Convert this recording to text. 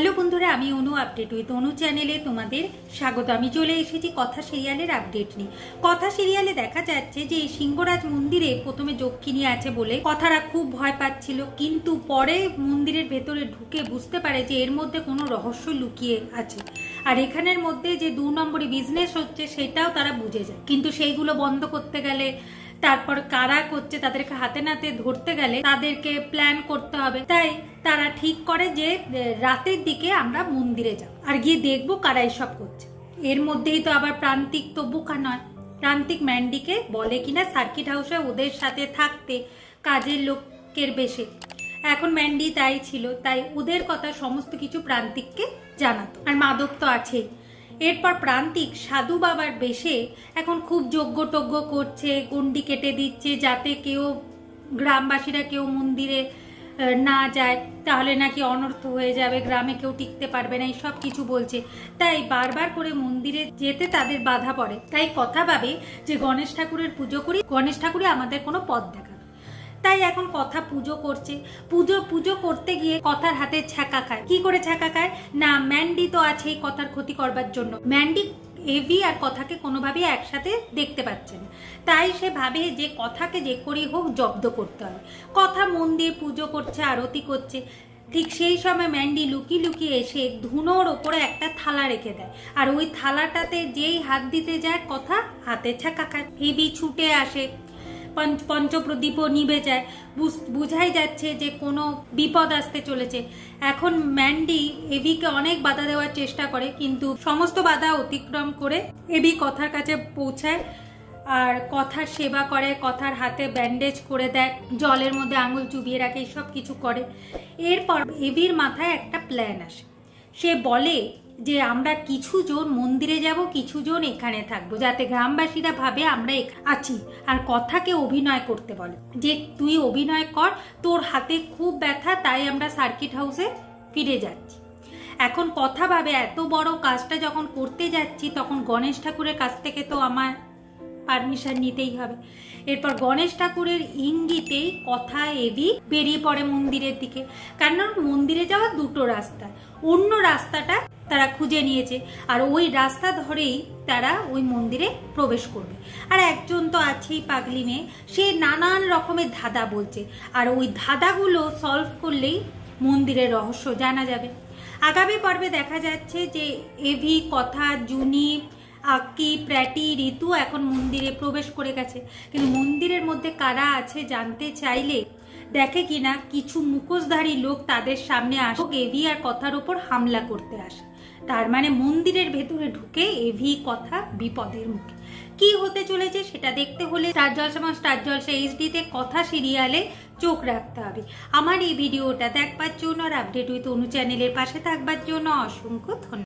Hello বন্ধুরা, আমি অনু update with অনু চ্যানেলে তোমাদের স্বাগত। আমি চলে এসেছি কথা সিরিয়ালের আপডেট নিয়ে। কথা সিরিয়ালে দেখা যাচ্ছে যে সিংহরাজ মন্দিরে প্রথমে যক্ষিণী আছে বলে কথারা খুব ভয় পাচ্ছিল, কিন্তু পরে মন্দিরের ভেতরে ঢুকে বুঝতে পারে যে এর মধ্যে কোনো রহস্য লুকিয়ে আছে, আর এখানের মধ্যে যে 2 নম্বরই বিজনেস হচ্ছে সেটাও তারা বুঝে যায়। কিন্তু সেইগুলো বন্ধ করতে গেলে, তারপর কারা করছে তাদেরকে হাতে নাতে ধরতে গেলে তাদেরকে প্ল্যান করতে হবে। তাই তারা ঠিক করে যে রাতের দিকে আমরা মন্দিরে যাব আর গিয়ে দেখবো কারা এসব করছে। এর মধ্যেই তো আবার প্রান্তিক তো বোকা নয়, প্রান্তিক ম্যান্ডিকে বলে কিনা সার্কিট হাউসে ওদের সাথে থাকতে কাজের লোকের বেশে। এখন ম্যান্ডি তাই ছিল, তাই ওদের কথা সমস্ত কিছু প্রান্তিককে জানাতো। আর মাদক তো আছেই। এরপর প্রান্তিক সাধু বাবার বেশে এখন খুব যজ্ঞ টজ্ঞ করছে, গন্ডি কেটে দিচ্ছে যাতে কেউ গ্রামবাসীরা কেউ মন্দিরে না যায়, তাহলে নাকি অনর্থ হয়ে যাবে, গ্রামে কেউ টিকতে পারবে না, এই সব কিছু বলছে। তাই বারবার করে মন্দিরে যেতে তাদের বাধা পড়ে। তাই কথা ভাবে যে গণেশ ঠাকুরের পুজো করি, গণেশ ঠাকুরই আমাদের কোনো পথ দেখাবে। তাই এখন কথা পুজো করছে। পুজো করতে গিয়ে কথার হাতে ছ্যাঁকা খায়। কি করে ছ্যাঁকা খায় না, ম্যান্ডি তো আছেই কথার ক্ষতি করবার জন্য। ম্যান্ডি এভি আর কথাকে কোনোভাবেই একসাথে দেখতে পাচ্ছে না, তাই সে ভাবে যে কথাকে যে করেই হোক জব্দ করতে হবে। কথা মন্দির পুজো করছে, আরতি করছে। ঠিক সেই সময় ম্যান্ডি লুকিয়ে লুকিয়ে এসে ধুনোর ওপরে একটা থালা রেখে দেয়, আর ওই থালাটাতে যেই হাত দিতে যায় কথা হাতে ছ্যাঁকা খায়। এভি ছুটে আসে, পঞ্চপ্রদীপও নিভে যায়। বুঝাই যাচ্ছে যে কোনো বিপদ আসতে চলেছে। এখন ম্যান্ডি এভিকে অনেক বাধা দেওয়ার চেষ্টা করে, কিন্তু সমস্ত বাধা অতিক্রম করে এভি কথার কাছে পৌঁছায় আর কথার সেবা করে, কথার হাতে ব্যান্ডেজ করে দেয়, জলের মধ্যে আঙুল চুবিয়ে রাখে, সব কিছু করে। এরপর এভির মাথায় একটা প্ল্যান আসে। সে বলে যে আমরা কিছু জন মন্দিরে যাব, কিছু জন এখানে থাকবো, যাতে গ্রামবাসীরা ভাবে আমরা আছি। আর কথাকে অভিনয় করতে বলে যে তুই অভিনয় কর, তোর হাতে খুব ব্যথা, তাই আমরা সার্কিট হাউসে ফিরে যাচ্ছি। এখন কথা ভাবে এত বড় কাজটা যখন করতে যাচ্ছি, তখন গণেশ ঠাকুরের কাছ থেকে তো আমার পারমিশন নিতেই হবে। এরপর গণেশ ঠাকুরের ইঙ্গিতেই কথা এভি বেরিয়ে পড়ে মন্দিরের দিকে। কারণ মন্দিরে যাওয়ার 2টো রাস্তা, অন্য রাস্তাটা তারা খুঁজে নিয়েছে, আর ওই রাস্তা ধরেই তারা ওই মন্দিরে প্রবেশ করবে। আর একজন তো আছেই পাগলি মেয়ে, সে নানান রকমের ধাঁধা বলছে, আর ওই ধাঁধাগুলো সলভ করলেই মন্দিরের রহস্য জানা যাবে। আগামী পর্বে দেখা যাচ্ছে যে এভি, কথা, জুনি, আক্কি, প্র্যাটি, ঋতু এখন মন্দিরে প্রবেশ করে গেছে। কিন্তু মন্দিরের মধ্যে কারা আছে জানতে চাইলে দেখে কিনা কিছু মুখোশধারী লোক তাদের সামনে আসে, এভি আর কথার উপর হামলা করতে আসে। তার মানে মন্দিরের ভেতরে ঢুকে এভি কথা বিপদের মুখে। কি হতে চলেছে সেটা দেখতে হলে স্টার জলসা HD-তে কথা সিরিয়ালে চোখ রাখতে হবে। আমার এই ভিডিওটা দেখবার জন্য আর আপডেট উইথ অনু চ্যানেলের পাশে থাকবার জন্য অসংখ্য ধন্যবাদ।